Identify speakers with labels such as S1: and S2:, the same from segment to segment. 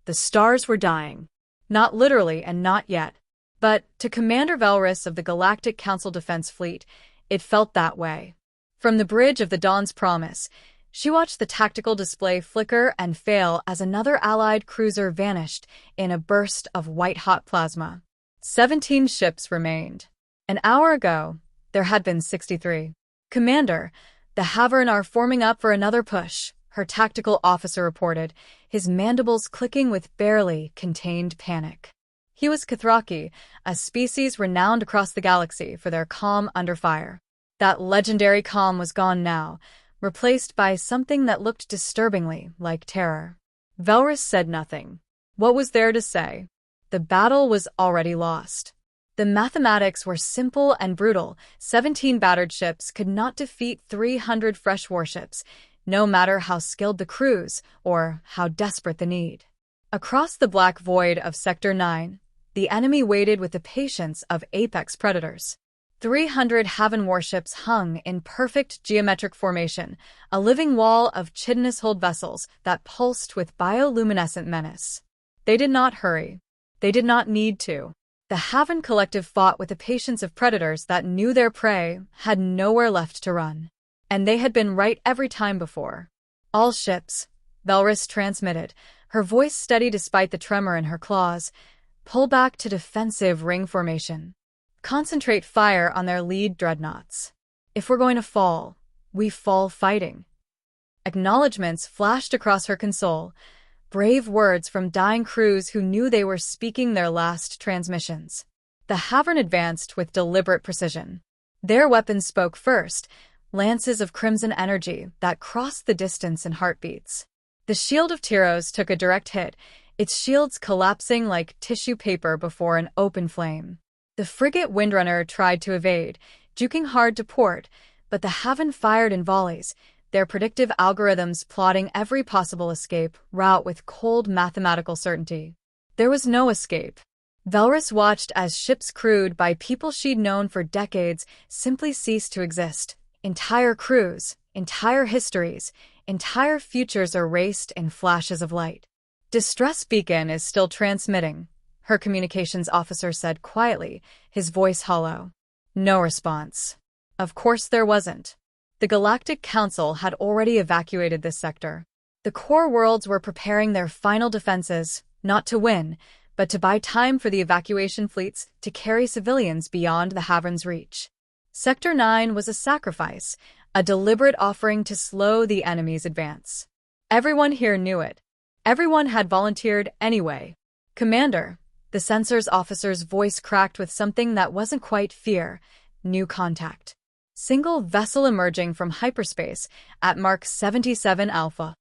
S1: The stars were dying. Not literally and not yet. But, to Commander Valrus of the Galactic Council Defense Fleet, it felt that way. From the bridge of the Dawn's Promise, she watched the tactical display flicker and fail as another Allied cruiser vanished in a burst of white-hot plasma. 17 ships remained. An hour ago, there had been 63. "Commander, the Havern are forming up for another push," her tactical officer reported, his mandibles clicking with barely contained panic. He was Kathraki, a species renowned across the galaxy for their calm under fire. That legendary calm was gone now, replaced by something that looked disturbingly like terror. Valrus said nothing. What was there to say? The battle was already lost. The mathematics were simple and brutal. 17 battered ships could not defeat 300 fresh warships, no matter how skilled the crews or how desperate the need. Across the black void of Sector 9, the enemy waited with the patience of apex predators. 300 Haven warships hung in perfect geometric formation, a living wall of chitinous-hulled vessels that pulsed with bioluminescent menace. They did not hurry. They did not need to. The Haven Collective fought with the patience of predators that knew their prey had nowhere left to run. And they had been right every time before. "All ships," Valrus transmitted, her voice steady despite the tremor in her claws, "pull back to defensive ring formation. Concentrate fire on their lead dreadnoughts. If we're going to fall, we fall fighting." Acknowledgements flashed across her console, brave words from dying crews who knew they were speaking their last transmissions. The Havern advanced with deliberate precision. Their weapons spoke first, lances of crimson energy that crossed the distance in heartbeats. The shield of Tyros took a direct hit, its shields collapsing like tissue paper before an open flame. The frigate Windrunner tried to evade, juking hard to port, but the Haven fired in volleys, their predictive algorithms plotting every possible escape route with cold mathematical certainty. There was no escape. Valrus watched as ships crewed by people she'd known for decades simply ceased to exist. Entire crews, entire histories, entire futures erased in flashes of light. "Distress beacon is still transmitting," her communications officer said quietly, his voice hollow. No response. Of course there wasn't. The Galactic Council had already evacuated this sector. The core worlds were preparing their final defenses, not to win, but to buy time for the evacuation fleets to carry civilians beyond the Havern's reach. Sector 9 was a sacrifice, a deliberate offering to slow the enemy's advance. Everyone here knew it. Everyone had volunteered anyway. "Commander," the sensors officer's voice cracked with something that wasn't quite fear, new contact. Single vessel emerging from hyperspace at Mark 77 Alpha.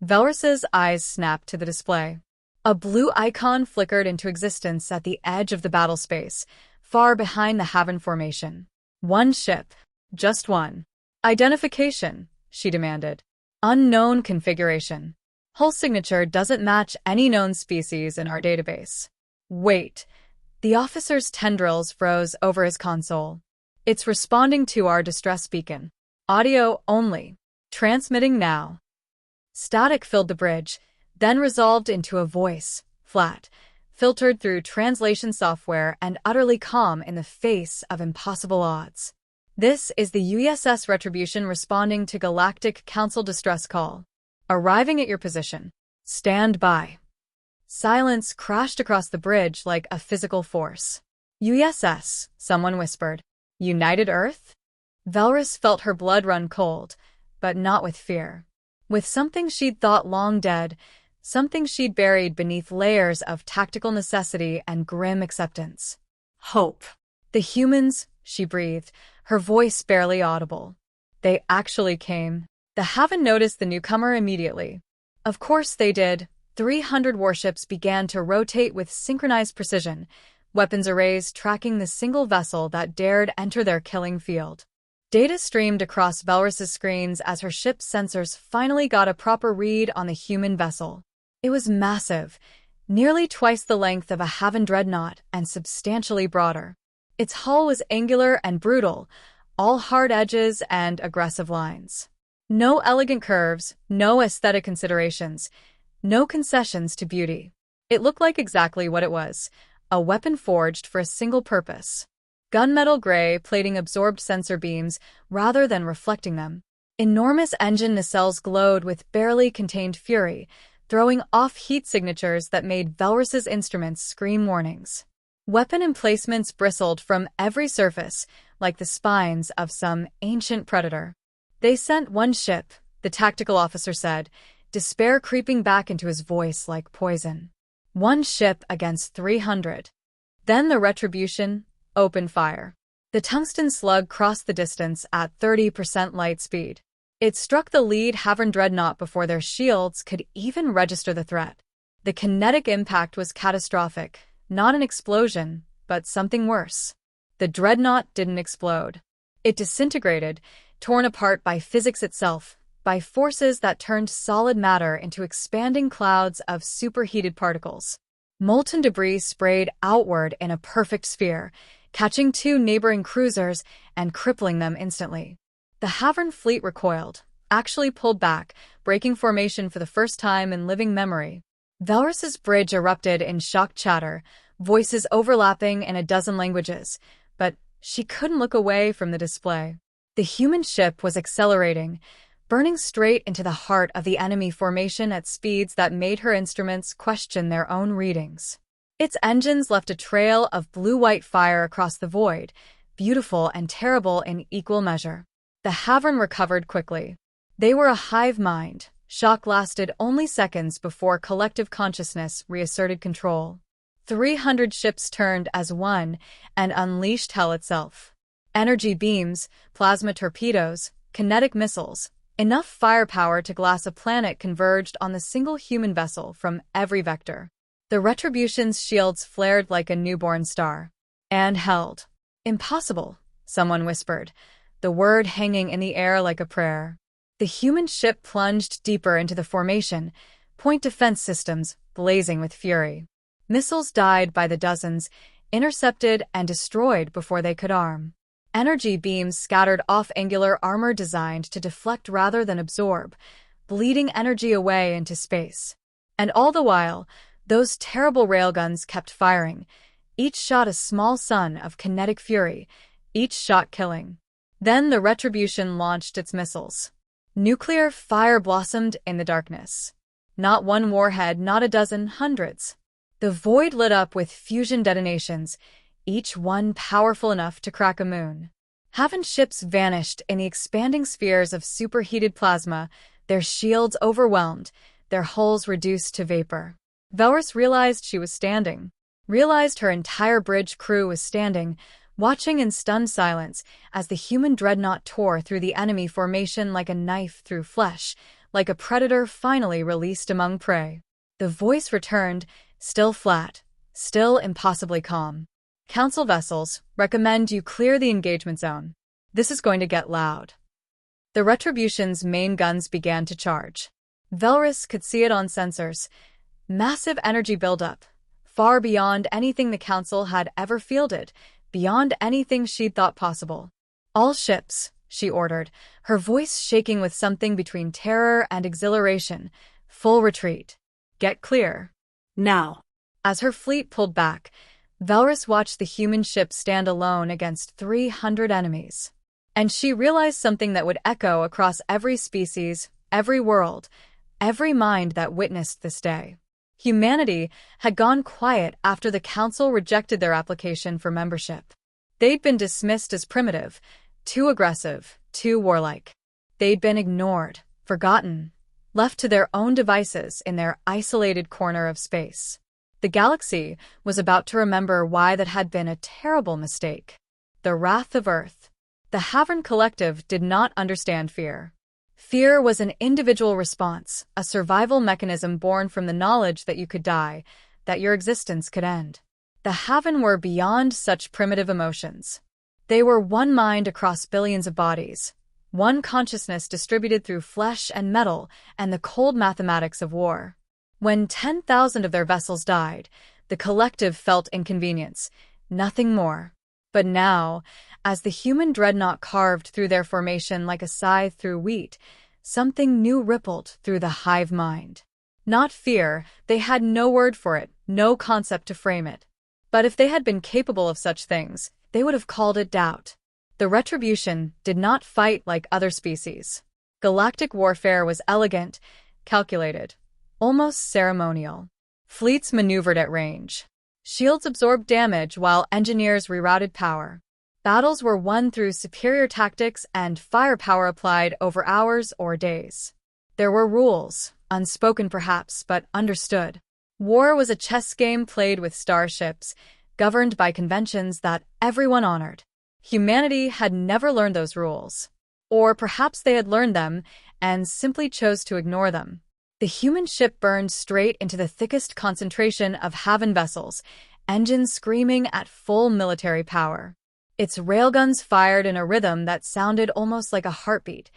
S1: Valrus's eyes snapped to the display. A blue icon flickered into existence at the edge of the battle space, far behind the Haven formation. One ship. Just one. "Identification," she demanded. "Unknown configuration. Hull signature doesn't match any known species in our database." "Wait." The officer's tendrils froze over his console. "It's responding to our distress beacon. Audio only. Transmitting now." Static filled the bridge, then resolved into a voice, flat, filtered through translation software and utterly calm in the face of impossible odds. "This is the USS Retribution responding to Galactic Council distress call. Arriving at your position. Stand by." Silence crashed across the bridge like a physical force. "USS," someone whispered. "United Earth?" Valrus felt her blood run cold, but not with fear. With something she'd thought long dead, something she'd buried beneath layers of tactical necessity and grim acceptance. Hope. "The humans," she breathed, her voice barely audible. "They actually came." The Haven noticed the newcomer immediately. Of course they did. 300 warships began to rotate with synchronized precision, weapons arrays tracking the single vessel that dared enter their killing field. Data streamed across Valrus's screens as her ship's sensors finally got a proper read on the human vessel. It was massive, nearly twice the length of a Haven dreadnought and substantially broader. Its hull was angular and brutal, all hard edges and aggressive lines. No elegant curves, no aesthetic considerations, no concessions to beauty. It looked like exactly what it was, a weapon forged for a single purpose. Gunmetal gray plating absorbed sensor beams rather than reflecting them. Enormous engine nacelles glowed with barely contained fury, throwing off heat signatures that made Velrus's instruments scream warnings. Weapon emplacements bristled from every surface, like the spines of some ancient predator. They sent one ship, the tactical officer said, despair creeping back into his voice like poison. One ship against 300. Then the retribution opened fire. The tungsten slug crossed the distance at 30% light speed. It struck the lead Havern dreadnought before their shields could even register the threat. The kinetic impact was catastrophic, not an explosion, but something worse. The dreadnought didn't explode. It disintegrated, torn apart by physics itself, by forces that turned solid matter into expanding clouds of superheated particles. Molten debris sprayed outward in a perfect sphere, catching two neighboring cruisers and crippling them instantly. The Havern fleet recoiled, actually pulled back, breaking formation for the first time in living memory. Velrus's bridge erupted in shocked chatter, voices overlapping in a dozen languages, but she couldn't look away from the display. The human ship was accelerating, burning straight into the heart of the enemy formation at speeds that made her instruments question their own readings. Its engines left a trail of blue-white fire across the void, beautiful and terrible in equal measure. The Havern recovered quickly. They were a hive mind. Shock lasted only seconds before collective consciousness reasserted control. 300 ships turned as one and unleashed hell itself. Energy beams, plasma torpedoes, kinetic missiles, enough firepower to glass a planet converged on the single human vessel from every vector. The Retribution's shields flared like a newborn star. And held. Impossible, someone whispered, the word hanging in the air like a prayer. The human ship plunged deeper into the formation, point defense systems blazing with fury. Missiles died by the dozens, intercepted and destroyed before they could arm. Energy beams scattered off angular armor designed to deflect rather than absorb, bleeding energy away into space. And all the while, those terrible railguns kept firing, each shot a small sun of kinetic fury, each shot killing. Then the Retribution launched its missiles. Nuclear fire blossomed in the darkness. Not one warhead, not a dozen, hundreds. The void lit up with fusion detonations, each one powerful enough to crack a moon. Havern ships vanished in the expanding spheres of superheated plasma, their shields overwhelmed, their hulls reduced to vapor. Velrus realized she was standing, realized her entire bridge crew was standing, watching in stunned silence as the human dreadnought tore through the enemy formation like a knife through flesh, like a predator finally released among prey. The voice returned, still flat, still impossibly calm. Council vessels, recommend you clear the engagement zone. This is going to get loud. The Retribution's main guns began to charge. Velrus could see it on sensors. Massive energy buildup, far beyond anything the Council had ever fielded, beyond anything she'd thought possible. All ships, she ordered, her voice shaking with something between terror and exhilaration. Full retreat. Get clear. Now. As her fleet pulled back, Velrus watched the human ship stand alone against 300 enemies. And she realized something that would echo across every species, every world, every mind that witnessed this day. Humanity had gone quiet after the Council rejected their application for membership. They'd been dismissed as primitive, too aggressive, too warlike. They'd been ignored, forgotten, left to their own devices in their isolated corner of space. The galaxy was about to remember why that had been a terrible mistake. The wrath of Earth. The Havern Collective did not understand fear. Fear was an individual response, a survival mechanism born from the knowledge that you could die, that your existence could end. The Havern were beyond such primitive emotions. They were one mind across billions of bodies, one consciousness distributed through flesh and metal and the cold mathematics of war. When 10,000 of their vessels died, the collective felt inconvenience, nothing more. But now, as the human dreadnought carved through their formation like a scythe through wheat, something new rippled through the hive mind. Not fear, they had no word for it, no concept to frame it. But if they had been capable of such things, they would have called it doubt. The Retribution did not fight like other species. Galactic warfare was elegant, calculated, almost ceremonial. Fleets maneuvered at range. Shields absorbed damage while engineers rerouted power. Battles were won through superior tactics and firepower applied over hours or days. There were rules, unspoken perhaps, but understood. War was a chess game played with starships, governed by conventions that everyone honored. Humanity had never learned those rules. Or perhaps they had learned them and simply chose to ignore them. The human ship burned straight into the thickest concentration of Haven vessels, engines screaming at full military power. Its railguns fired in a rhythm that sounded almost like a heartbeat.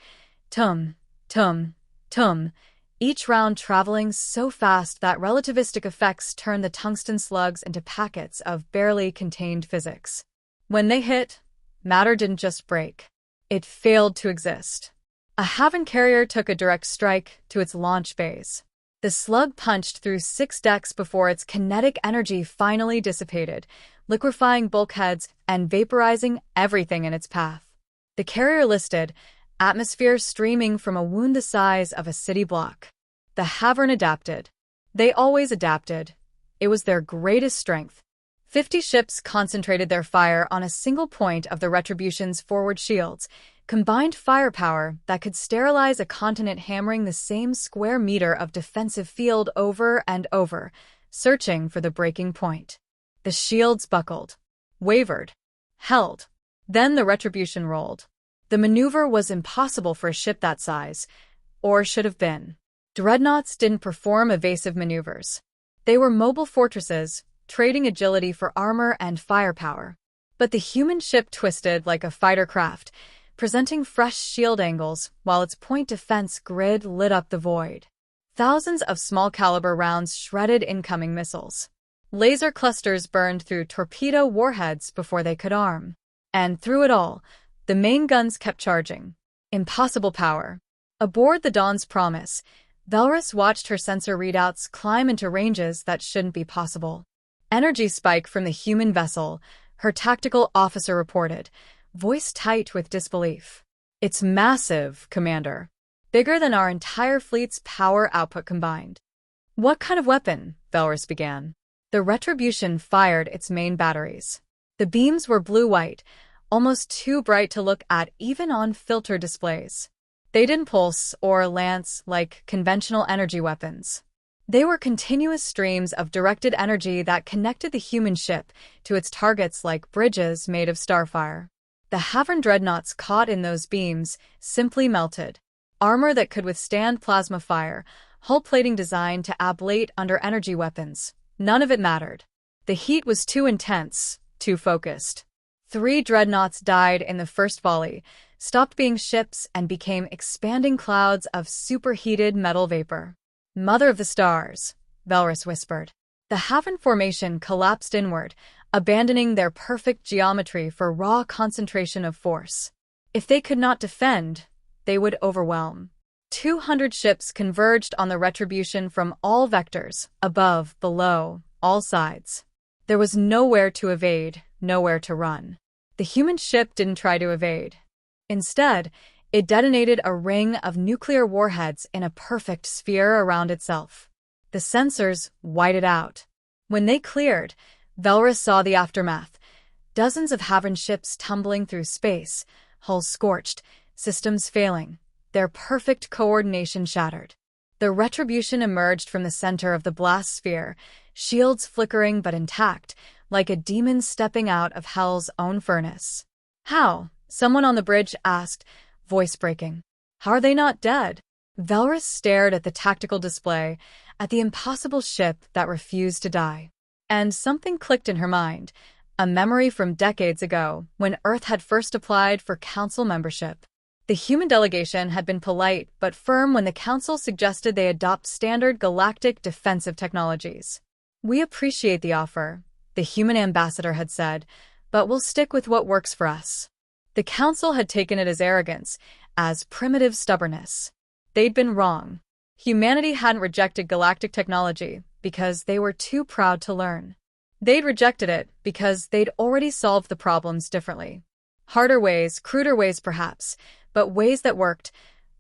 S1: Tum, tum, tum, each round traveling so fast that relativistic effects turned the tungsten slugs into packets of barely contained physics. When they hit, matter didn't just break. It failed to exist. A Haven carrier took a direct strike to its launch bays. The slug punched through 6 decks before its kinetic energy finally dissipated, liquefying bulkheads and vaporizing everything in its path. The carrier listed, atmosphere streaming from a wound the size of a city block. The Haven adapted. They always adapted. It was their greatest strength. 50 ships concentrated their fire on a single point of the Retribution's forward shields, combined firepower that could sterilize a continent, hammering the same square meter of defensive field over and over, searching for the breaking point. The shields buckled, wavered, held. Then the Retribution rolled. The maneuver was impossible for a ship that size, or should have been. Dreadnoughts didn't perform evasive maneuvers. They were mobile fortresses, trading agility for armor and firepower. But the human ship twisted like a fighter craft, presenting fresh shield angles while its point defense grid lit up the void. Thousands of small-caliber rounds shredded incoming missiles. Laser clusters burned through torpedo warheads before they could arm. And through it all, the main guns kept charging. Impossible power. Aboard the Dawn's Promise, Valrus watched her sensor readouts climb into ranges that shouldn't be possible. Energy spike from the human vessel, her tactical officer reported, voice tight with disbelief. It's massive, Commander. Bigger than our entire fleet's power output combined. What kind of weapon? Valrus began. The Retribution fired its main batteries. The beams were blue-white, almost too bright to look at even on filter displays. They didn't pulse or lance like conventional energy weapons. They were continuous streams of directed energy that connected the human ship to its targets like bridges made of starfire. The Haven dreadnoughts caught in those beams simply melted. Armor that could withstand plasma fire, hull plating designed to ablate under energy weapons. None of it mattered. The heat was too intense, too focused. 3 dreadnoughts died in the first volley, stopped being ships and became expanding clouds of superheated metal vapor. Mother of the stars, Valrus whispered. The Haven formation collapsed inward, abandoning their perfect geometry for raw concentration of force. If they could not defend, they would overwhelm. 200 ships converged on the Retribution from all vectors, above, below, all sides. There was nowhere to evade, nowhere to run. The human ship didn't try to evade. Instead, it detonated a ring of nuclear warheads in a perfect sphere around itself. The sensors whited out. When they cleared, Valrus saw the aftermath. Dozens of Haven ships tumbling through space, hulls scorched, systems failing, their perfect coordination shattered. The Retribution emerged from the center of the blast sphere, shields flickering but intact, like a demon stepping out of hell's own furnace. How? Someone on the bridge asked, voice breaking. How are they not dead? Valrus stared at the tactical display, at the impossible ship that refused to die. And something clicked in her mind, a memory from decades ago when Earth had first applied for Council membership. The human delegation had been polite but firm when the Council suggested they adopt standard galactic defensive technologies. We appreciate the offer, the human ambassador had said, but we'll stick with what works for us. The Council had taken it as arrogance, as primitive stubbornness. They'd been wrong. Humanity hadn't rejected galactic technology, because they were too proud to learn. They'd rejected it because they'd already solved the problems differently. Harder ways, cruder ways perhaps, but ways that worked,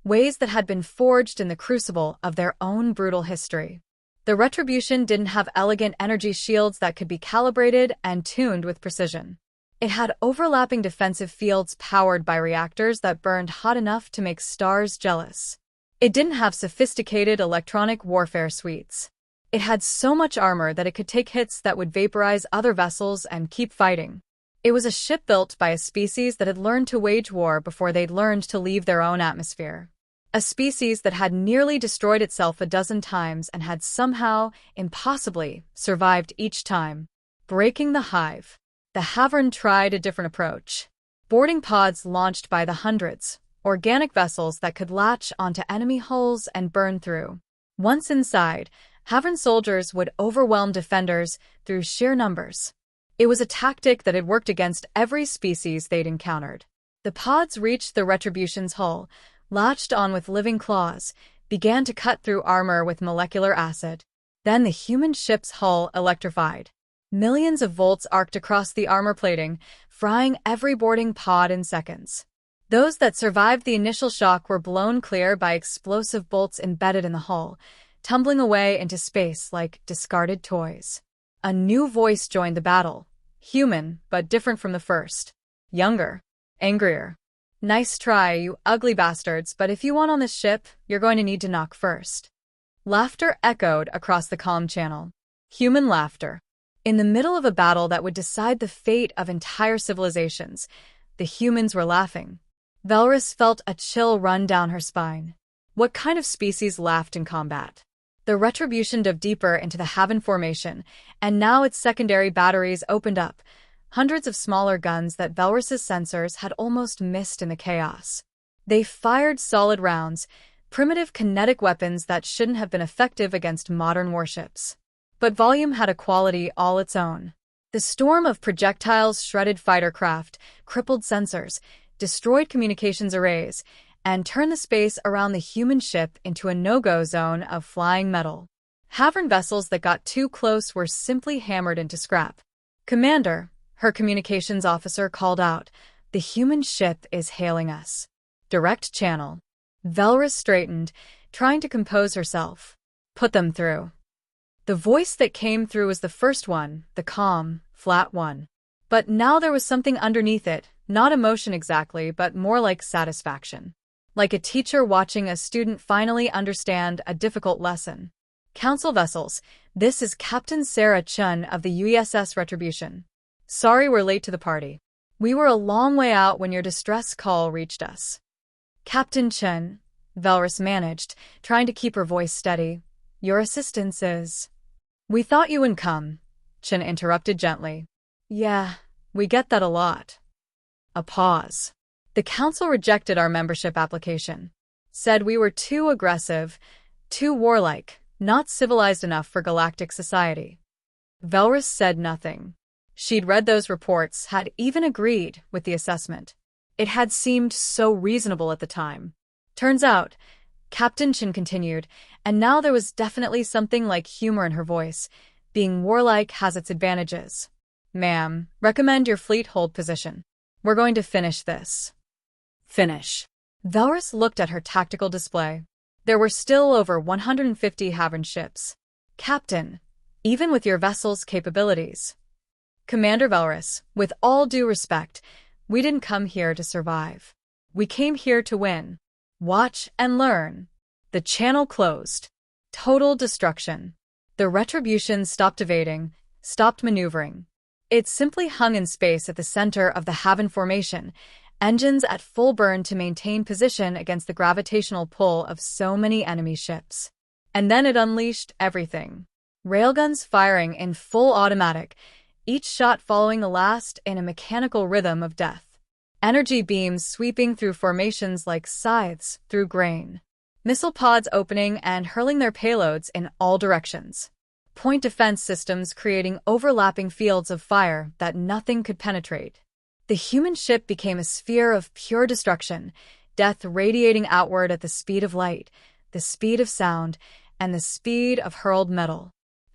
S1: ways that had been forged in the crucible of their own brutal history. The Retribution didn't have elegant energy shields that could be calibrated and tuned with precision. It had overlapping defensive fields powered by reactors that burned hot enough to make stars jealous. It didn't have sophisticated electronic warfare suites. It had so much armor that it could take hits that would vaporize other vessels and keep fighting. It was a ship built by a species that had learned to wage war before they'd learned to leave their own atmosphere. A species that had nearly destroyed itself a dozen times and had somehow, impossibly, survived each time. Breaking the hive. The Havern tried a different approach. Boarding pods launched by the hundreds, organic vessels that could latch onto enemy hulls and burn through. Once inside, Havern soldiers would overwhelm defenders through sheer numbers. It was a tactic that had worked against every species they'd encountered. The pods reached the Retribution's hull, latched on with living claws, began to cut through armor with molecular acid. Then the human ship's hull electrified. Millions of volts arced across the armor plating, frying every boarding pod in seconds. Those that survived the initial shock were blown clear by explosive bolts embedded in the hull, tumbling away into space like discarded toys. A new voice joined the battle. Human, but different from the first. Younger. Angrier. "Nice try, you ugly bastards, but if you want on this ship, you're going to need to knock first." Laughter echoed across the comm channel. Human laughter. In the middle of a battle that would decide the fate of entire civilizations, the humans were laughing. Velrus felt a chill run down her spine. What kind of species laughed in combat? The Retribution dove deeper into the Haven formation, and now its secondary batteries opened up, hundreds of smaller guns that Velrus's sensors had almost missed in the chaos. They fired solid rounds, primitive kinetic weapons that shouldn't have been effective against modern warships. But volume had a quality all its own. The storm of projectiles shredded fighter craft, crippled sensors, destroyed communications arrays, and turned the space around the human ship into a no-go zone of flying metal. Havern vessels that got too close were simply hammered into scrap. "Commander," her communications officer called out, "the human ship is hailing us." Direct channel. Velrus straightened, trying to compose herself. "Put them through." The voice that came through was the first one, the calm, flat one. But now there was something underneath it, not emotion exactly, but more like satisfaction. Like a teacher watching a student finally understand a difficult lesson. "Council vessels, this is Captain Sarah Chun of the USS Retribution. Sorry we're late to the party. We were a long way out when your distress call reached us." "Captain Chun," Velrus managed, trying to keep her voice steady. "Your assistance is—" "We thought you wouldn't come," Chun interrupted gently. "Yeah, we get that a lot." A pause. "The council rejected our membership application. Said we were too aggressive, too warlike, not civilized enough for galactic society." Velrus said nothing. She'd read those reports, had even agreed with the assessment. It had seemed so reasonable at the time. "Turns out," Captain Chin continued, and now there was definitely something like humor in her voice, "being warlike has its advantages. Ma'am, recommend your fleet hold position. We're going to finish this." Finish. Velrus looked at her tactical display. There were still over 150 Havern ships. "Captain, even with your vessel's capabilities." "Commander Velrus, with all due respect, we didn't come here to survive. We came here to win. Watch and learn." The channel closed. Total destruction. The Retribution stopped evading, stopped maneuvering. It simply hung in space at the center of the Haven formation, engines at full burn to maintain position against the gravitational pull of so many enemy ships. And then it unleashed everything. Railguns firing in full automatic, each shot following the last in a mechanical rhythm of death. Energy beams sweeping through formations like scythes through grain. Missile pods opening and hurling their payloads in all directions. Point defense systems creating overlapping fields of fire that nothing could penetrate. The human ship became a sphere of pure destruction, death radiating outward at the speed of light, the speed of sound, and the speed of hurled metal.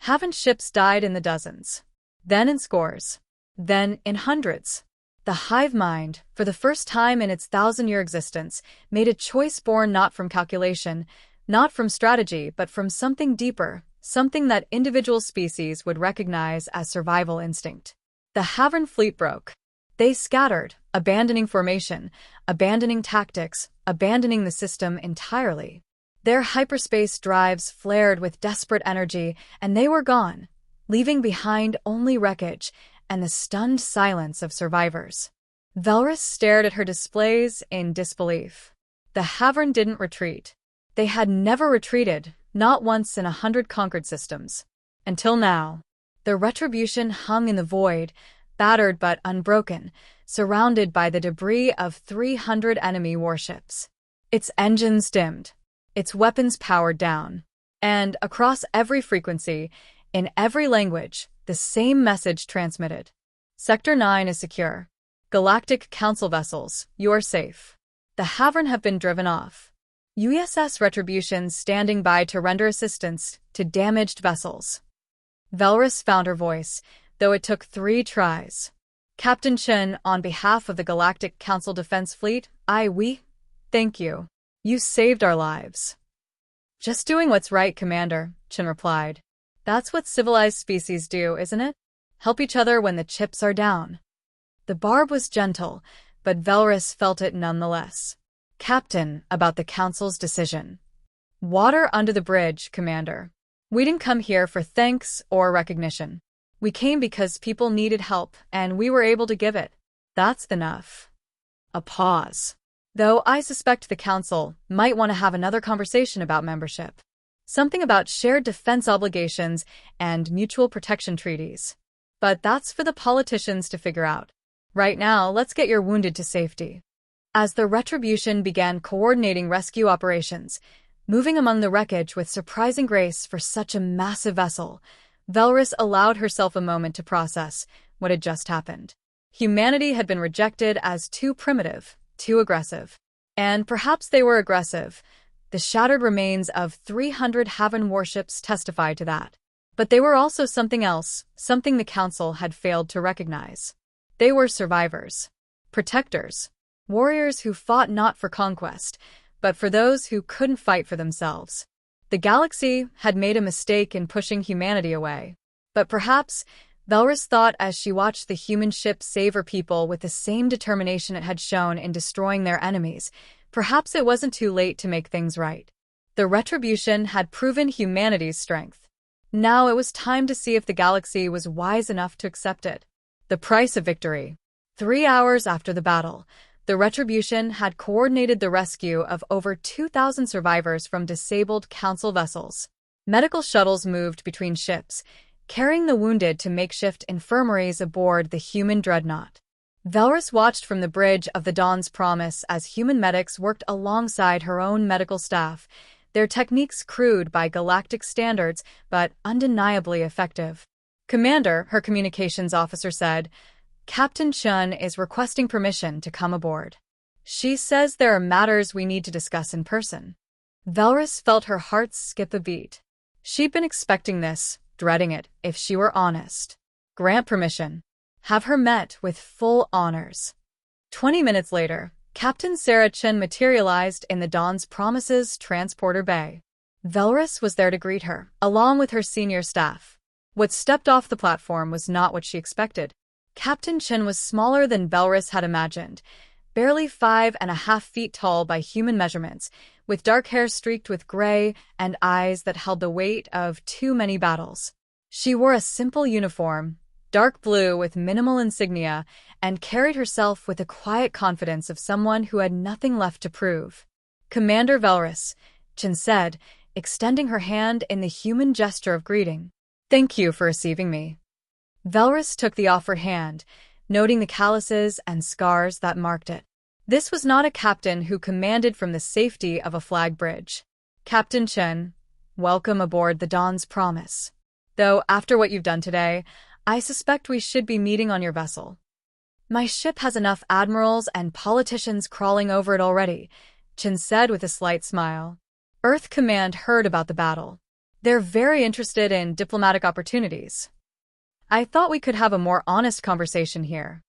S1: Haven't ships died in the dozens, then in scores, then in hundreds? The hive mind, for the first time in its 1,000-year existence, made a choice born not from calculation, not from strategy, but from something deeper, something that individual species would recognize as survival instinct. The Havern fleet broke. They scattered, abandoning formation, abandoning tactics, abandoning the system entirely. Their hyperspace drives flared with desperate energy, and they were gone, leaving behind only wreckage and the stunned silence of survivors. Velrus stared at her displays in disbelief. The Havern didn't retreat. They had never retreated, not once in 100 conquered systems. Until now. Their retribution hung in the void, battered but unbroken, surrounded by the debris of 300 enemy warships. Its engines dimmed, its weapons powered down, and across every frequency, in every language, the same message transmitted. Sector 9 is secure. Galactic Council vessels, you're safe. The Havern have been driven off. USS Retribution standing by to render assistance to damaged vessels. Velrus found her voice, though it took 3 tries. Captain Chen, on behalf of the Galactic Council Defense Fleet, thank you. You saved our lives. Just doing what's right, Commander, Chen replied. That's what civilized species do, isn't it? Help each other when the chips are down. The barb was gentle, but Velrus felt it nonetheless. Captain, about the Council's decision. Water under the bridge, Commander. We didn't come here for thanks or recognition. We came because people needed help, and we were able to give it. That's enough. A pause. Though I suspect the Council might want to have another conversation about membership. Something about shared defense obligations and mutual protection treaties. But that's for the politicians to figure out. Right now, let's get your wounded to safety. As the Retribution began coordinating rescue operations, moving among the wreckage with surprising grace for such a massive vessel, Velrus allowed herself a moment to process what had just happened. Humanity had been rejected as too primitive, too aggressive. And perhaps they were aggressive. The shattered remains of 300 Havern warships testified to that. But they were also something else, something the Council had failed to recognize. They were survivors. Protectors. Warriors who fought not for conquest, but for those who couldn't fight for themselves. The galaxy had made a mistake in pushing humanity away. But perhaps, Velrus thought as she watched the human ship save her people with the same determination it had shown in destroying their enemies, perhaps it wasn't too late to make things right. The Retribution had proven humanity's strength. Now it was time to see if the galaxy was wise enough to accept it. The price of victory. 3 hours after the battle, the Retribution had coordinated the rescue of over 2,000 survivors from disabled Council vessels. Medical shuttles moved between ships, carrying the wounded to makeshift infirmaries aboard the human dreadnought. Velrus watched from the bridge of the Dawn's Promise as human medics worked alongside her own medical staff, their techniques crude by galactic standards but undeniably effective. Commander, her communications officer said, Captain Chen is requesting permission to come aboard. She says there are matters we need to discuss in person. Velrus felt her heart skip a beat. She'd been expecting this, dreading it, if she were honest. Grant permission. Have her met with full honors. 20 minutes later, Captain Sarah Chen materialized in the Dawn's Promise's transporter bay. Velrus was there to greet her, along with her senior staff. What stepped off the platform was not what she expected. Captain Chen was smaller than Velrus had imagined, barely 5.5 feet tall by human measurements, with dark hair streaked with gray and eyes that held the weight of too many battles. She wore a simple uniform, dark blue with minimal insignia, and carried herself with the quiet confidence of someone who had nothing left to prove. Commander Velrus, Chen said, extending her hand in the human gesture of greeting. Thank you for receiving me. Velrus took the offered hand, noting the calluses and scars that marked it. This was not a captain who commanded from the safety of a flag bridge. Captain Chen, welcome aboard the Dawn's Promise. Though after what you've done today, I suspect we should be meeting on your vessel. My ship has enough admirals and politicians crawling over it already, Chen said with a slight smile. Earth Command heard about the battle. They're very interested in diplomatic opportunities. I thought we could have a more honest conversation here.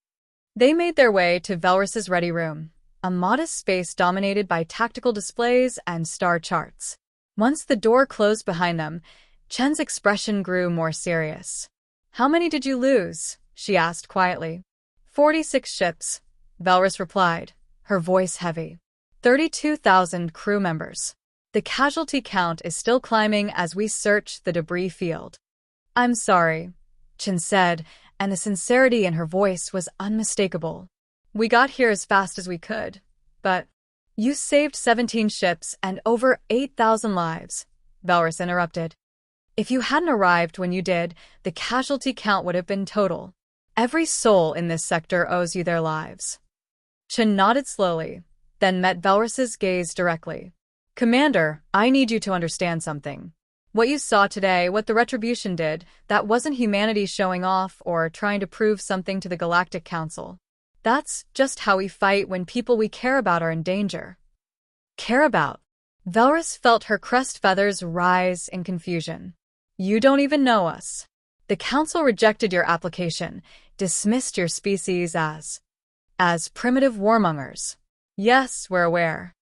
S1: They made their way to Velrus's ready room, a modest space dominated by tactical displays and star charts. Once the door closed behind them, Chen's expression grew more serious. "How many did you lose?" she asked quietly. 46 ships, Velrus replied, her voice heavy. 32,000 crew members. The casualty count is still climbing as we search the debris field. "I'm sorry," Chen said, and the sincerity in her voice was unmistakable. "We got here as fast as we could, but—" "You saved 17 ships and over 8,000 lives," Velrus interrupted. "If you hadn't arrived when you did, the casualty count would have been total. Every soul in this sector owes you their lives." Chen nodded slowly, then met Velrus's gaze directly. "Commander, I need you to understand something. What you saw today, what the Retribution did, that wasn't humanity showing off or trying to prove something to the Galactic Council. That's just how we fight when people we care about are in danger." "Care about?" Velrus felt her crest feathers rise in confusion. "You don't even know us. The Council rejected your application, dismissed your species as primitive warmongers." "Yes, we're aware."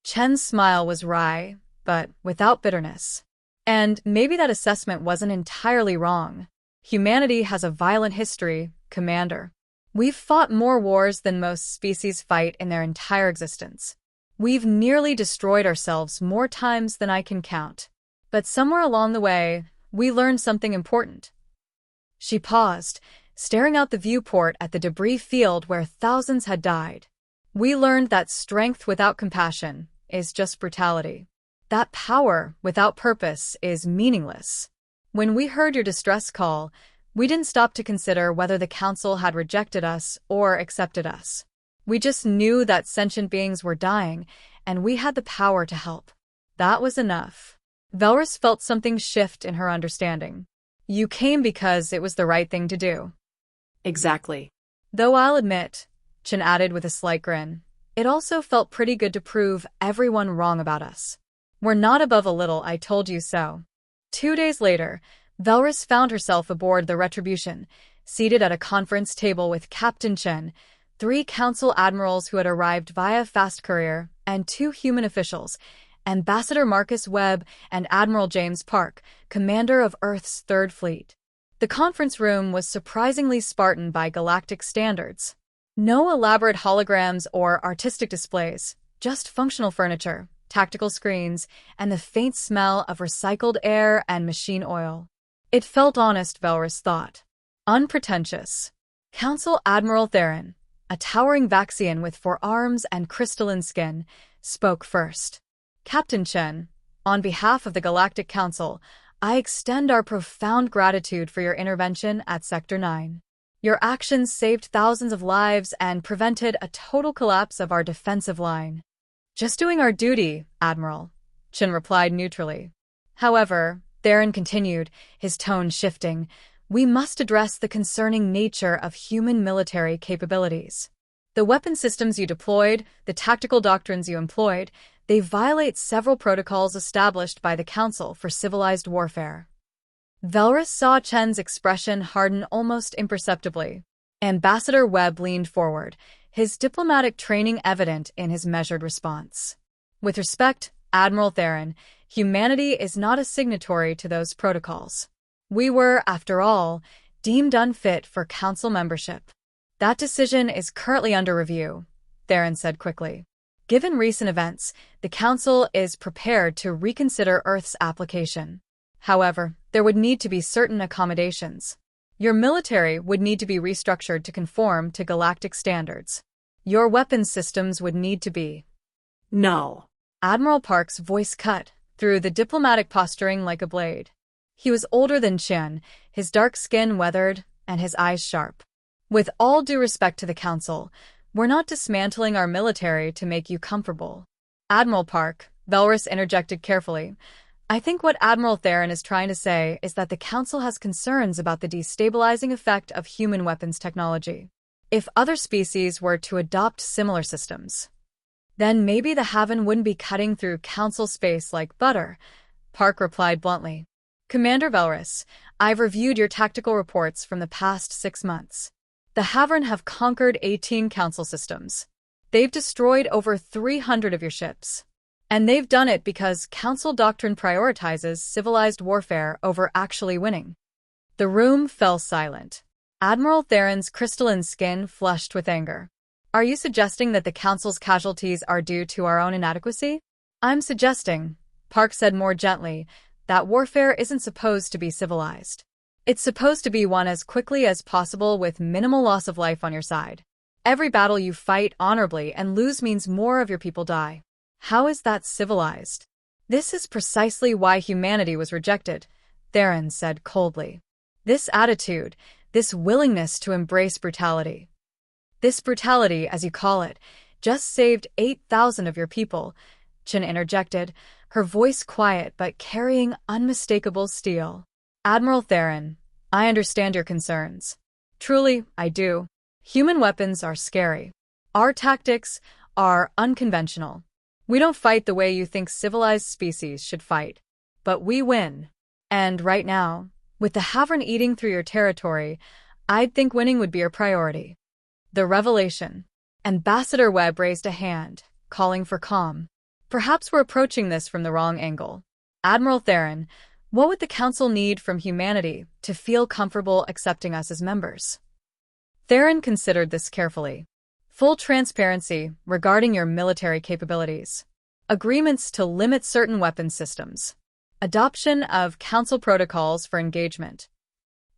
S1: Chen's smile was wry, but without bitterness. "And maybe that assessment wasn't entirely wrong. Humanity has a violent history, Commander. We've fought more wars than most species fight in their entire existence. We've nearly destroyed ourselves more times than I can count. But somewhere along the way, we learned something important." She paused, staring out the viewport at the debris field where thousands had died. "We learned that strength without compassion is just brutality. That power without purpose is meaningless. When we heard your distress call, we didn't stop to consider whether the Council had rejected us or accepted us. We just knew that sentient beings were dying, and we had the power to help. That was enough." Velrus felt something shift in her understanding. "You came because it was the right thing to do."
S2: "Exactly."
S1: "Though I'll admit," Chen added with a slight grin, "it also felt pretty good to prove everyone wrong about us. We're not above a little I told you so." 2 days later, Velrus found herself aboard the Retribution, seated at a conference table with Captain Chen, 3 Council admirals who had arrived via fast courier, and 2 human officials, Ambassador Marcus Webb and Admiral James Park, commander of Earth's 3rd Fleet. The conference room was surprisingly Spartan by galactic standards. No elaborate holograms or artistic displays, just functional furniture, tactical screens, and the faint smell of recycled air and machine oil. It felt honest, Velrus thought. Unpretentious. Council Admiral Theron, a towering Vaxian with 4 arms and crystalline skin, spoke first. "Captain Chen, on behalf of the Galactic Council, I extend our profound gratitude for your intervention at Sector 9. Your actions saved thousands of lives and prevented a total collapse of our defensive line." "Just doing our duty, Admiral," Chen replied neutrally. "However," Theron continued, his tone shifting, "we must address the concerning nature of human military capabilities. The weapon systems you deployed, the tactical doctrines you employed, they violate several protocols established by the Council for civilized warfare." Velrus saw Chen's expression harden almost imperceptibly. Ambassador Webb leaned forward, his diplomatic training evident in his measured response. "With respect, Admiral Theron, humanity is not a signatory to those protocols. We were, after all, deemed unfit for Council membership." "That decision is currently under review," Theron said quickly. "Given recent events, the Council is prepared to reconsider Earth's application. However, there would need to be certain accommodations. Your military would need to be restructured to conform to galactic standards. Your weapons systems would need to be—"
S2: "No."
S1: Admiral Park's voice cut through the diplomatic posturing like a blade. He was older than Chen, his dark skin weathered and his eyes sharp. "With all due respect to the Council, we're not dismantling our military to make you comfortable." "Admiral Park," Velrus interjected carefully, "I think what Admiral Theron is trying to say is that the Council has concerns about the destabilizing effect of human weapons technology. If other species were to adopt similar systems, then maybe the Haven wouldn't be cutting through Council space like butter," Park replied bluntly. Commander Velrus, I've reviewed your tactical reports from the past 6 months. The Havern have conquered 18 council systems. They've destroyed over 300 of your ships. And they've done it because council doctrine prioritizes civilized warfare over actually winning. The room fell silent. Admiral Theron's crystalline skin flushed with anger. Are you suggesting that the council's casualties are due to our own inadequacy? I'm suggesting, Park said more gently, that warfare isn't supposed to be civilized. It's supposed to be won as quickly as possible with minimal loss of life on your side. Every battle you fight honorably and lose means more of your people die. How is that civilized? This is precisely why humanity was rejected, Theron said coldly. This attitude, this willingness to embrace brutality. This brutality, as you call it, just saved 8,000 of your people, Chen interjected, her voice quiet but carrying unmistakable steel. Admiral Theron, I understand your concerns. Truly, I do. Human weapons are scary. Our tactics are unconventional. We don't fight the way you think civilized species should fight. But we win. And right now, with the Havern eating through your territory, I'd think winning would be your priority. The revelation. Ambassador Webb raised a hand, calling for calm. Perhaps we're approaching this from the wrong angle. Admiral Theron, what would the Council need from humanity to feel comfortable accepting us as members? Theron considered this carefully. Full transparency regarding your military capabilities. Agreements to limit certain weapons systems. Adoption of Council protocols for engagement.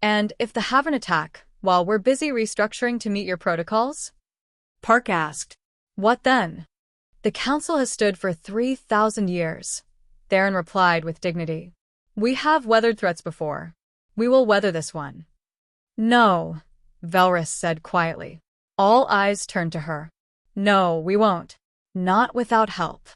S1: And if the Havern attack, while we're busy restructuring to meet your protocols?
S2: Park asked.
S1: What then? The Council has stood for 3,000 years. Theron replied with dignity. We have weathered threats before. We will weather this one. No, Velrus said quietly. All eyes turned to her. No, we won't. Not without help.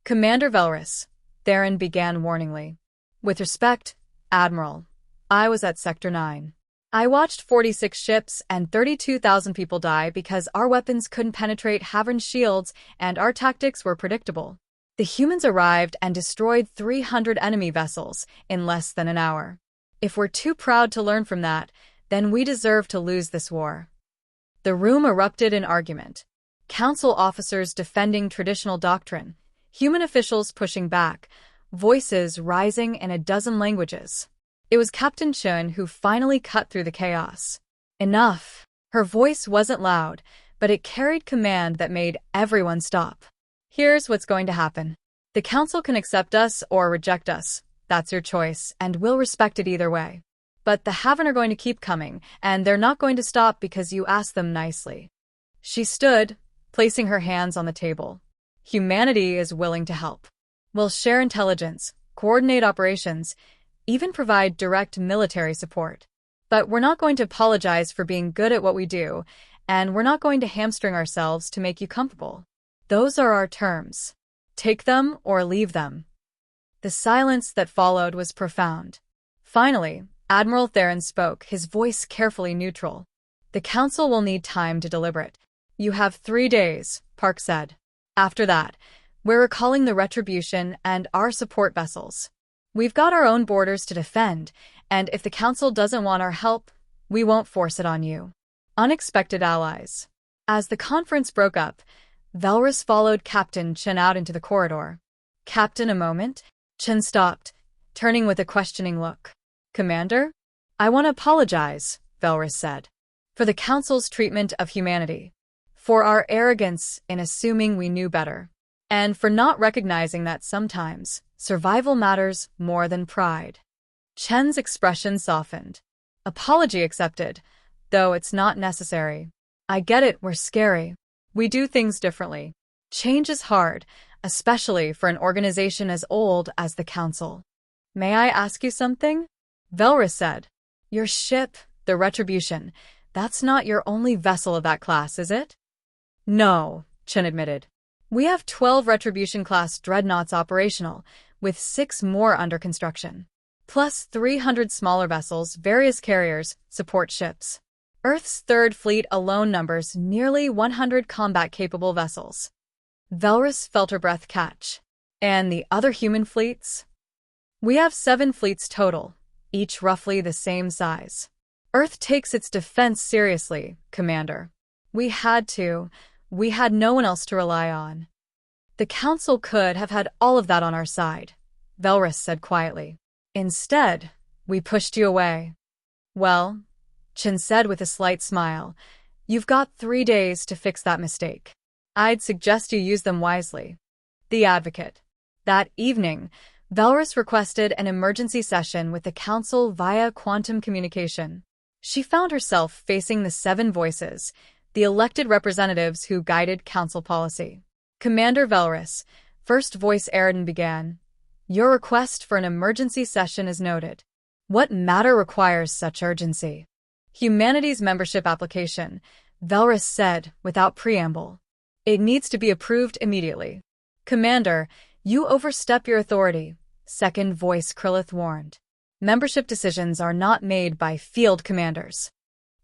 S1: Commander Velrus, Theron began warningly. With respect, Admiral, I was at Sector 9. I watched 46 ships and 32,000 people die because our weapons couldn't penetrate Havern's shields and our tactics were predictable. The humans arrived and destroyed 300 enemy vessels in less than an hour. If we're too proud to learn from that, then we deserve to lose this war. The room erupted in argument. Council officers defending traditional doctrine, human officials pushing back, voices rising in a dozen languages. It was Captain Chen who finally cut through the chaos. Enough. Her voice wasn't loud, but it carried command that made everyone stop. Here's what's going to happen. The Council can accept us or reject us. That's your choice, and we'll respect it either way. But the Havern are going to keep coming, and they're not going to stop because you asked them nicely. She stood, placing her hands on the table. Humanity is willing to help. We'll share intelligence, coordinate operations, even provide direct military support. But we're not going to apologize for being good at what we do, and we're not going to hamstring ourselves to make you comfortable. Those are our terms. Take them or leave them. The silence that followed was profound. Finally, Admiral Theron spoke, his voice carefully neutral. The Council will need time to deliberate. You have 3 days, Park said. After that, we're recalling the Retribution and our support vessels. We've got our own borders to defend, and if the Council doesn't want our help, we won't force it on you. Unexpected allies. As the conference broke up, Velrus followed Captain Chen out into the corridor. Captain, a moment? Chen stopped, turning with a questioning look. Commander? I want to apologize, Velrus said, for the Council's treatment of humanity, for our arrogance in assuming we knew better, and for not recognizing that sometimes survival matters more than pride. Chen's expression softened. Apology accepted, though it's not necessary. I get it, we're scary. We do things differently. Change is hard, especially for an organization as old as the Council. May I ask you something? Velrus said. Your ship, the Retribution, that's not your only vessel of that class, is it? No, Chen admitted. We have 12 Retribution-class dreadnoughts operational, with 6 more under construction. Plus 300 smaller vessels, various carriers, support ships. Earth's Third Fleet alone numbers nearly 100 combat-capable vessels. Velrus felt her breath catch. And the other human fleets? We have 7 fleets total, each roughly the same size. Earth takes its defense seriously, Commander. We had to. We had no one else to rely on. The Council could have had all of that on our side, Velrus said quietly. Instead, we pushed you away. Well, Chen said with a slight smile, you've got 3 days to fix that mistake. I'd suggest you use them wisely. The Advocate. That evening, Velrus requested an emergency session with the Council via quantum communication. She found herself facing the 7 voices, the elected representatives who guided Council policy. Commander Velrus, First Voice Aridin began. Your request for an emergency session is noted. What matter requires such urgency? Humanity's membership application, Velrus said without preamble. It needs to be approved immediately. Commander, you overstep your authority, Second Voice Krillith warned. Membership decisions are not made by field commanders.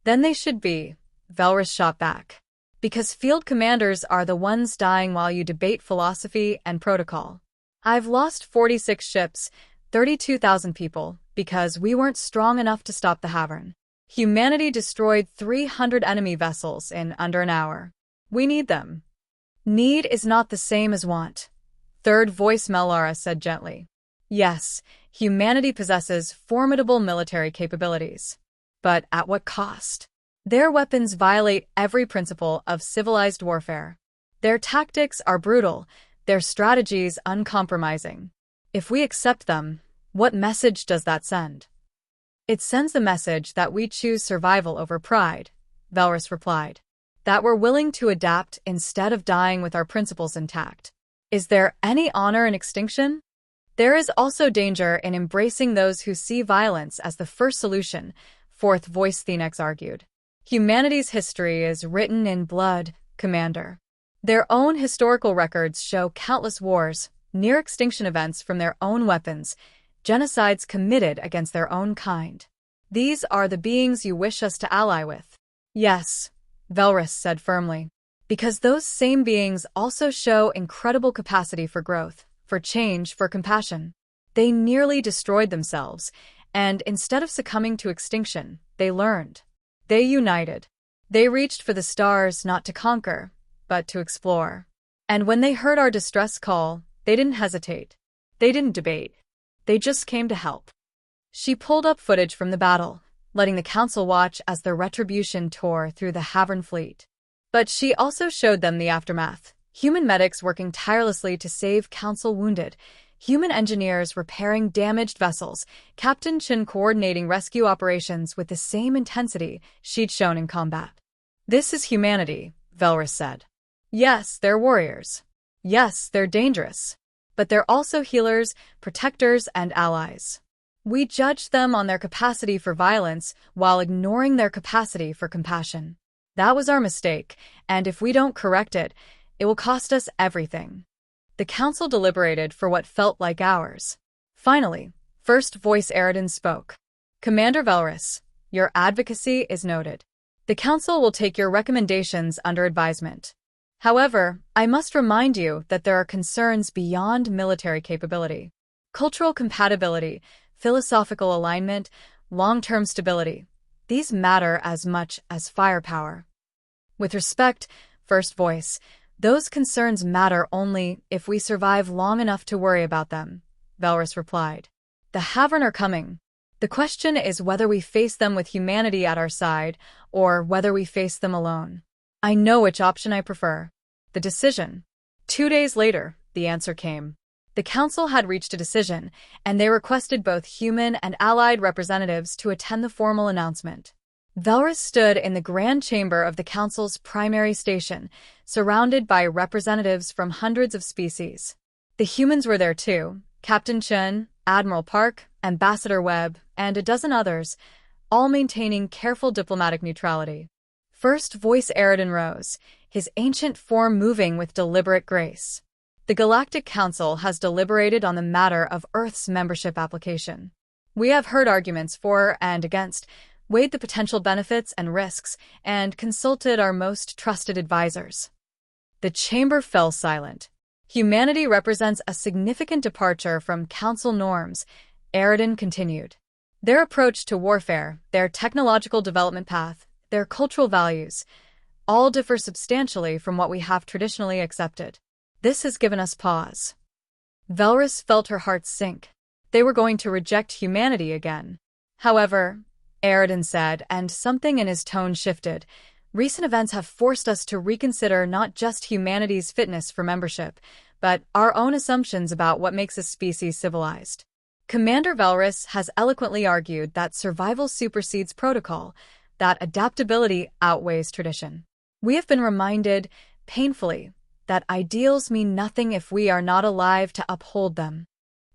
S1: Then they should be, Velrus shot back. Because field commanders are the ones dying while you debate philosophy and protocol. I've lost 46 ships, 32,000 people, because we weren't strong enough to stop the Havern. Humanity destroyed 300 enemy vessels in under an hour. We need them. Need is not the same as want. Third Voice Melara said gently. Yes, humanity possesses formidable military capabilities. But at what cost? Their weapons violate every principle of civilized warfare. Their tactics are brutal, their strategies uncompromising. If we accept them, what message does that send? It sends the message that we choose survival over pride, Velrus replied. That we're willing to adapt instead of dying with our principles intact. Is there any honor in extinction? There is also danger in embracing those who see violence as the first solution, Fourth Voice Thenex argued. Humanity's history is written in blood, Commander. Their own historical records show countless wars, near-extinction events from their own weapons, genocides committed against their own kind. These are the beings you wish us to ally with. Yes, Velrus said firmly. Because those same beings also show incredible capacity for growth, for change, for compassion. They nearly destroyed themselves, and instead of succumbing to extinction, they learned. They united. They reached for the stars not to conquer, but to explore. And when they heard our distress call, they didn't hesitate. They didn't debate. They just came to help. She pulled up footage from the battle, letting the Council watch as their retribution tore through the Havern fleet. But she also showed them the aftermath. Human medics working tirelessly to save Council wounded, human engineers repairing damaged vessels, Captain Chen coordinating rescue operations with the same intensity she'd shown in combat. This is humanity, Velrus said. Yes, they're warriors. Yes, they're dangerous. But they're also healers, protectors, and allies. We judged them on their capacity for violence while ignoring their capacity for compassion. That was our mistake, and if we don't correct it, it will cost us everything. The Council deliberated for what felt like hours. Finally, First Voice Aridin spoke. Commander Velrus, your advocacy is noted. The Council will take your recommendations under advisement. However, I must remind you that there are concerns beyond military capability. Cultural compatibility, philosophical alignment, long-term stability. These matter as much as firepower. With respect, First Voice, those concerns matter only if we survive long enough to worry about them, Velrus replied. The Havern are coming. The question is whether we face them with humanity at our side, or whether we face them alone. I know which option I prefer. The decision. 2 days later, the answer came. The Council had reached a decision, and they requested both human and allied representatives to attend the formal announcement. Velrus stood in the grand chamber of the Council's primary station, surrounded by representatives from hundreds of species. The humans were there too, Captain Chen, Admiral Park, Ambassador Webb, and a dozen others, all maintaining careful diplomatic neutrality. First Voice Aridin rose, his ancient form moving with deliberate grace. The Galactic Council has deliberated on the matter of Earth's membership application. We have heard arguments for and against, weighed the potential benefits and risks, and consulted our most trusted advisors. The chamber fell silent. Humanity represents a significant departure from Council norms, Aridin continued. Their approach to warfare, their technological development path, their cultural values, all differ substantially from what we have traditionally accepted. This has given us pause. Velrus felt her heart sink. They were going to reject humanity again. However, Aridin said, and something in his tone shifted, recent events have forced us to reconsider not just humanity's fitness for membership, but our own assumptions about what makes a species civilized. Commander Velrus has eloquently argued that survival supersedes protocol, that adaptability outweighs tradition. We have been reminded, painfully, that ideals mean nothing if we are not alive to uphold them.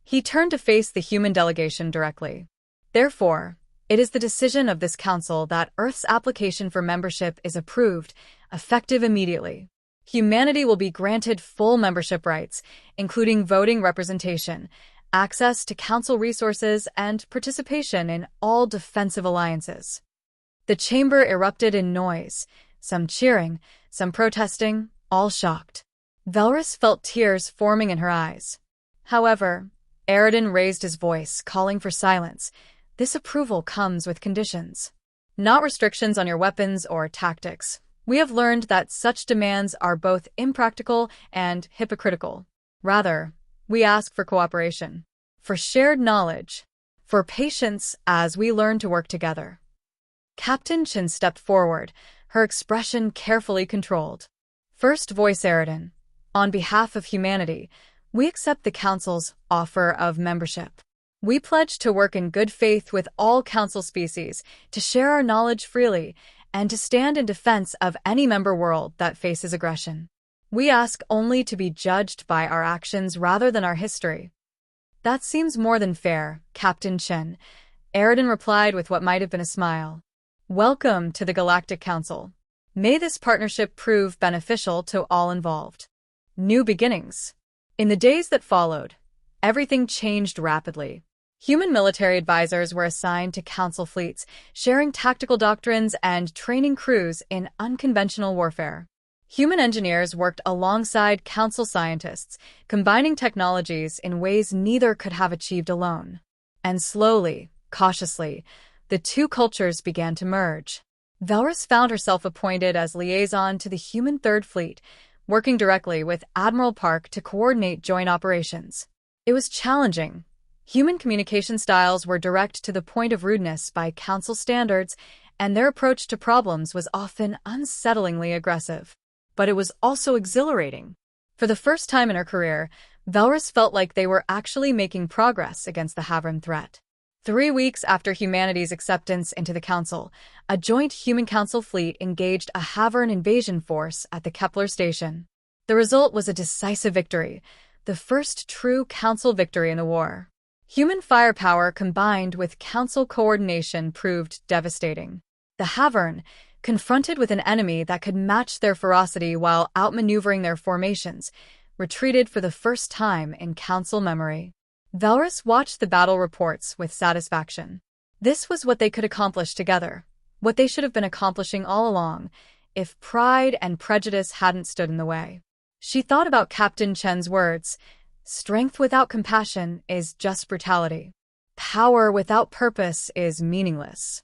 S1: He turned to face the human delegation directly. Therefore, it is the decision of this council that Earth's application for membership is approved, effective immediately. Humanity will be granted full membership rights, including voting representation, access to council resources, and participation in all defensive alliances. The chamber erupted in noise, some cheering, some protesting, all shocked. Velrus felt tears forming in her eyes. However, Aridin raised his voice, calling for silence. This approval comes with conditions. Not restrictions on your weapons or tactics. We have learned that such demands are both impractical and hypocritical. Rather, we ask for cooperation, for shared knowledge, for patience as we learn to work together. Captain Chen stepped forward, her expression carefully controlled. First voice Aridin. On behalf of humanity, we accept the Council's offer of membership. We pledge to work in good faith with all Council species, to share our knowledge freely, and to stand in defense of any member world that faces aggression. We ask only to be judged by our actions rather than our history. That seems more than fair, Captain Chen. Aridin replied with what might have been a smile. Welcome to the Galactic Council. May this partnership prove beneficial to all involved. New beginnings. In the days that followed, everything changed rapidly. Human military advisors were assigned to Council fleets, sharing tactical doctrines and training crews in unconventional warfare. Human engineers worked alongside Council scientists, combining technologies in ways neither could have achieved alone. And slowly, cautiously, the two cultures began to merge. Velrus found herself appointed as liaison to the Human Third Fleet, working directly with Admiral Park to coordinate joint operations. It was challenging. Human communication styles were direct to the point of rudeness by Council standards, and their approach to problems was often unsettlingly aggressive. But it was also exhilarating. For the first time in her career, Velrus felt like they were actually making progress against the Havern threat. 3 weeks after humanity's acceptance into the Council, a joint Human Council fleet engaged a Havern invasion force at the Kepler station. The result was a decisive victory, the first true Council victory in the war. Human firepower combined with Council coordination proved devastating. The Havern, confronted with an enemy that could match their ferocity while outmaneuvering their formations, retreated for the first time in Council memory. Velrus watched the battle reports with satisfaction. This was what they could accomplish together, what they should have been accomplishing all along, if pride and prejudice hadn't stood in the way. She thought about Captain Chen's words, "Strength without compassion is just brutality. Power without purpose is meaningless."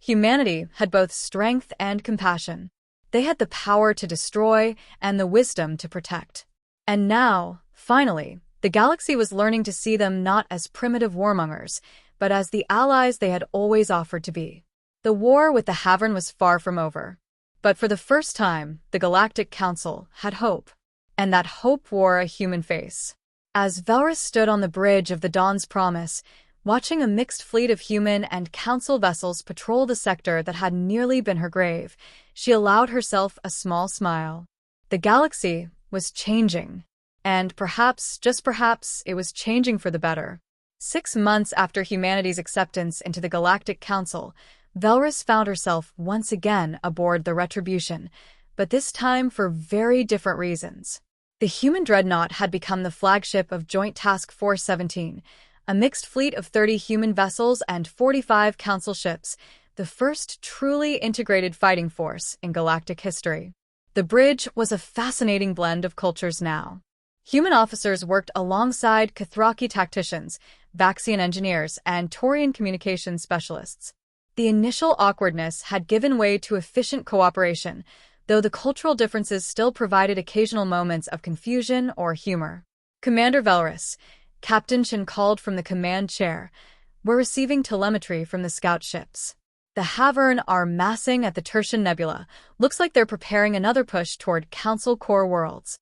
S1: Humanity had both strength and compassion. They had the power to destroy and the wisdom to protect. And now, finally, the galaxy was learning to see them not as primitive warmongers, but as the allies they had always offered to be. The war with the Havern was far from over. But for the first time, the Galactic Council had hope. And that hope wore a human face. As Velrus stood on the bridge of the Dawn's Promise, watching a mixed fleet of human and Council vessels patrol the sector that had nearly been her grave, she allowed herself a small smile. The galaxy was changing. And perhaps, just perhaps, it was changing for the better. 6 months after humanity's acceptance into the Galactic Council, Velrus found herself once again aboard the Retribution, but this time for very different reasons. The human dreadnought had become the flagship of Joint Task Force 17, a mixed fleet of 30 human vessels and 45 Council ships, the first truly integrated fighting force in galactic history. The bridge was a fascinating blend of cultures now. Human officers worked alongside Kathraki tacticians, Vaxian engineers, and Taurian communications specialists. The initial awkwardness had given way to efficient cooperation, though the cultural differences still provided occasional moments of confusion or humor. Commander Velrus, Captain Chen called from the command chair. We're receiving telemetry from the scout ships. The Havern are massing at the Tertian Nebula. Looks like they're preparing another push toward Council Core worlds.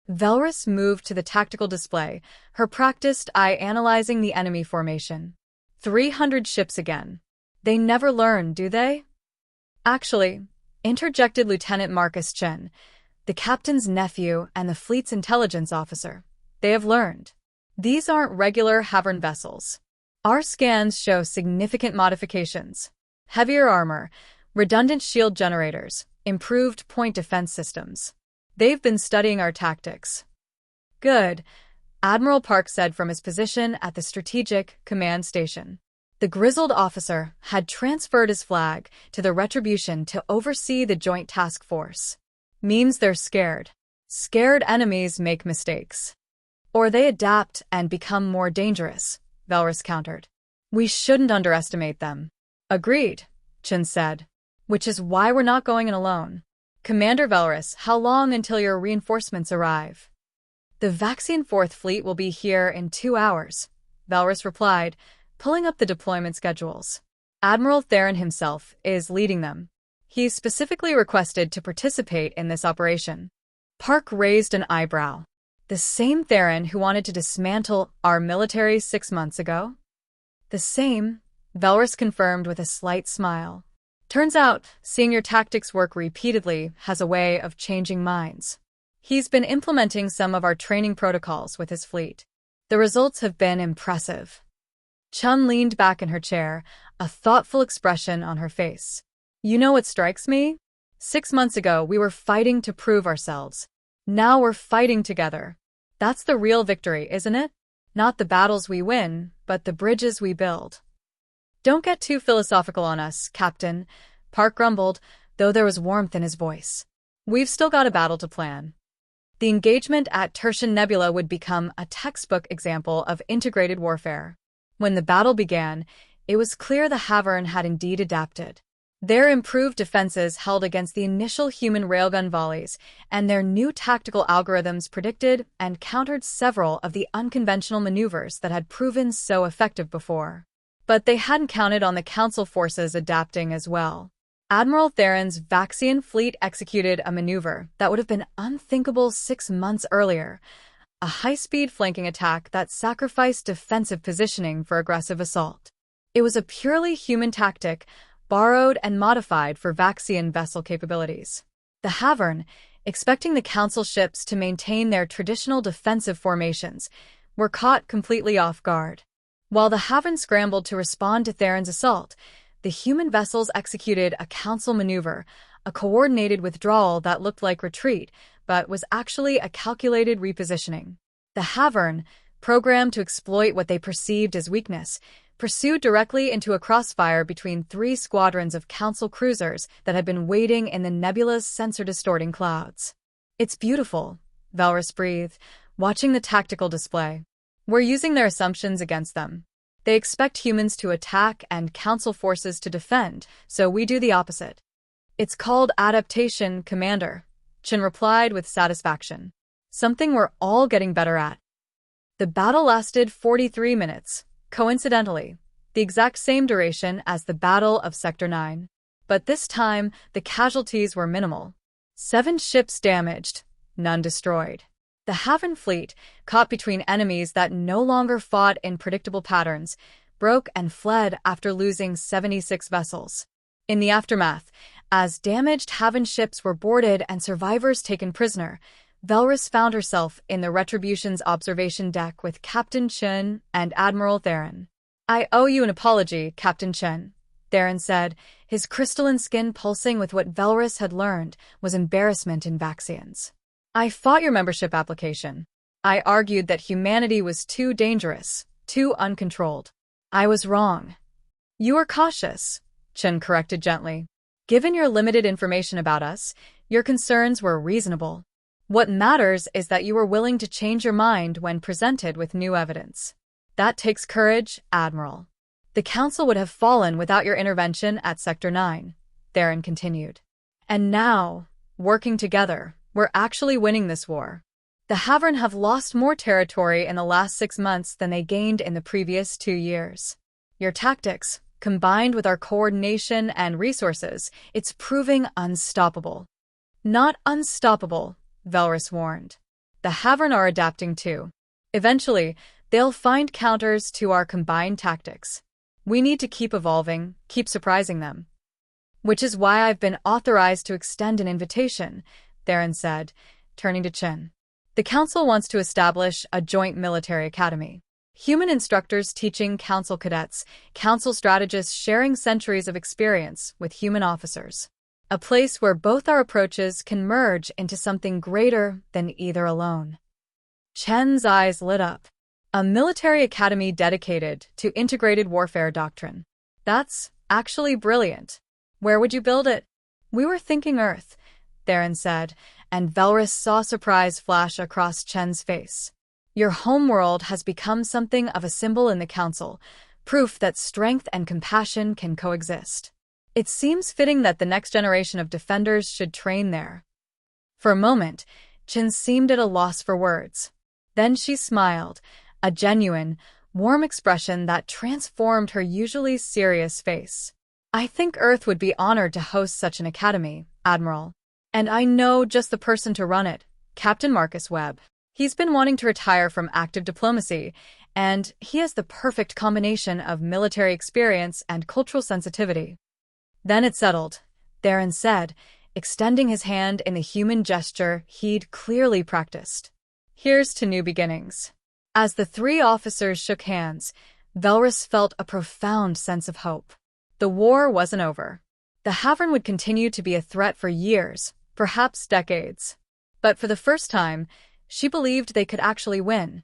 S1: Velrus moved to the tactical display, her practiced eye analyzing the enemy formation. 300 ships again. They never learn, do they? Actually, interjected Lieutenant Marcus Chen, the captain's nephew and the fleet's intelligence officer. They have learned. These aren't regular Havern vessels. Our scans show significant modifications. Heavier armor, redundant shield generators, improved point defense systems. They've been studying our tactics. Good, Admiral Park said from his position at the Strategic Command Station. The grizzled officer had transferred his flag to the Retribution to oversee the Joint Task Force. Means they're scared. Scared enemies make mistakes. Or they adapt and become more dangerous, Velrus countered. We shouldn't underestimate them. Agreed, Chen said. Which is why we're not going in alone. Commander Velrus, how long until your reinforcements arrive? The Vaxian 4th Fleet will be here in 2 hours, Velrus replied, pulling up the deployment schedules. Admiral Theron himself is leading them. He's specifically requested to participate in this operation. Park raised an eyebrow. The same Theron who wanted to dismantle our military 6 months ago? The same, Velrus confirmed with a slight smile. Turns out, seeing your tactics work repeatedly has a way of changing minds. He's been implementing some of our training protocols with his fleet. The results have been impressive. Chun leaned back in her chair, a thoughtful expression on her face. You know what strikes me? 6 months ago, we were fighting to prove ourselves. Now we're fighting together. That's the real victory, isn't it? Not the battles we win, but the bridges we build. Don't get too philosophical on us, Captain, Park grumbled, though there was warmth in his voice. We've still got a battle to plan. The engagement at Tertian Nebula would become a textbook example of integrated warfare. When the battle began, it was clear the Havern had indeed adapted. Their improved defenses held against the initial human railgun volleys, and their new tactical algorithms predicted and countered several of the unconventional maneuvers that had proven so effective before. But they hadn't counted on the Council forces adapting as well. Admiral Theron's Vaxian fleet executed a maneuver that would have been unthinkable 6 months earlier, a high-speed flanking attack that sacrificed defensive positioning for aggressive assault. It was a purely human tactic, borrowed and modified for Vaxian vessel capabilities. The Havern, expecting the Council ships to maintain their traditional defensive formations, were caught completely off guard. While the Havern scrambled to respond to Theron's assault, the human vessels executed a Council maneuver, a coordinated withdrawal that looked like retreat, but was actually a calculated repositioning. The Havern, programmed to exploit what they perceived as weakness, pursued directly into a crossfire between 3 squadrons of Council cruisers that had been waiting in the nebula's sensor-distorting clouds. It's beautiful, Velrus breathed, watching the tactical display. We're using their assumptions against them. They expect humans to attack and Council forces to defend, so we do the opposite. It's called adaptation, Commander, Chen replied with satisfaction. Something we're all getting better at. The battle lasted 43 minutes, coincidentally, the exact same duration as the Battle of Sector 9. But this time, the casualties were minimal. 7 ships damaged, none destroyed. The Havern fleet, caught between enemies that no longer fought in predictable patterns, broke and fled after losing 76 vessels. In the aftermath, as damaged Havern ships were boarded and survivors taken prisoner, Velrus found herself in the Retribution's observation deck with Captain Chen and Admiral Theron. I owe you an apology, Captain Chen, Theron said, his crystalline skin pulsing with what Velrus had learned was embarrassment in Vaxians. I fought your membership application. I argued that humanity was too dangerous, too uncontrolled. I was wrong. You were cautious, Chen corrected gently. Given your limited information about us, your concerns were reasonable. What matters is that you were willing to change your mind when presented with new evidence. That takes courage, Admiral. The Council would have fallen without your intervention at Sector 9, Theron continued. And now, working together, we're actually winning this war. The Havern have lost more territory in the last 6 months than they gained in the previous 2 years. Your tactics, combined with our coordination and resources, it's proving unstoppable. Not unstoppable, Velrus warned. The Havern are adapting too. Eventually, they'll find counters to our combined tactics. We need to keep evolving, keep surprising them. Which is why I've been authorized to extend an invitation, Theron said, turning to Chin. The Council wants to establish a joint military academy. Human instructors teaching Council cadets, Council strategists sharing centuries of experience with human officers. A place where both our approaches can merge into something greater than either alone. Chen's eyes lit up. A military academy dedicated to integrated warfare doctrine. That's actually brilliant. Where would you build it? We were thinking Earth, Theron said, and Velrus saw surprise flash across Chen's face. Your homeworld has become something of a symbol in the Council, proof that strength and compassion can coexist. It seems fitting that the next generation of defenders should train there. For a moment, Chen seemed at a loss for words. Then she smiled, a genuine, warm expression that transformed her usually serious face. I think Earth would be honored to host such an academy, Admiral. And I know just the person to run it, Captain Marcus Webb. He's been wanting to retire from active diplomacy, and he has the perfect combination of military experience and cultural sensitivity. Then it settled, Theron said, extending his hand in the human gesture he'd clearly practiced. Here's to new beginnings. As the 3 officers shook hands, Velrus felt a profound sense of hope. The war wasn't over. The Havern would continue to be a threat for years, perhaps decades. But for the first time, she believed they could actually win.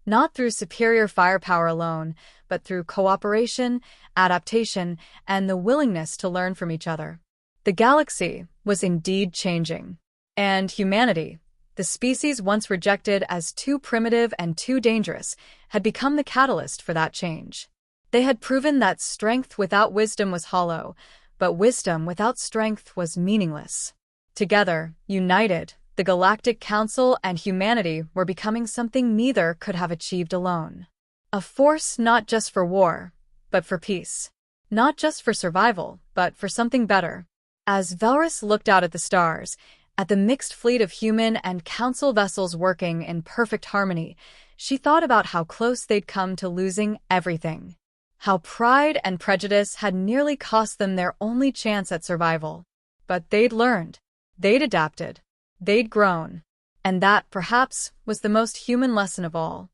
S1: Not through superior firepower alone, but through cooperation, adaptation, and the willingness to learn from each other. The galaxy was indeed changing. And humanity, the species once rejected as too primitive and too dangerous, had become the catalyst for that change. They had proven that strength without wisdom was hollow, but wisdom without strength was meaningless. Together, united, the Galactic Council and humanity were becoming something neither could have achieved alone. A force not just for war, but for peace. Not just for survival, but for something better. As Velrus looked out at the stars, at the mixed fleet of human and council vessels working in perfect harmony, she thought about how close they'd come to losing everything. How pride and prejudice had nearly cost them their only chance at survival. But they'd learned. They'd adapted. They'd grown. And that, perhaps, was the most human lesson of all.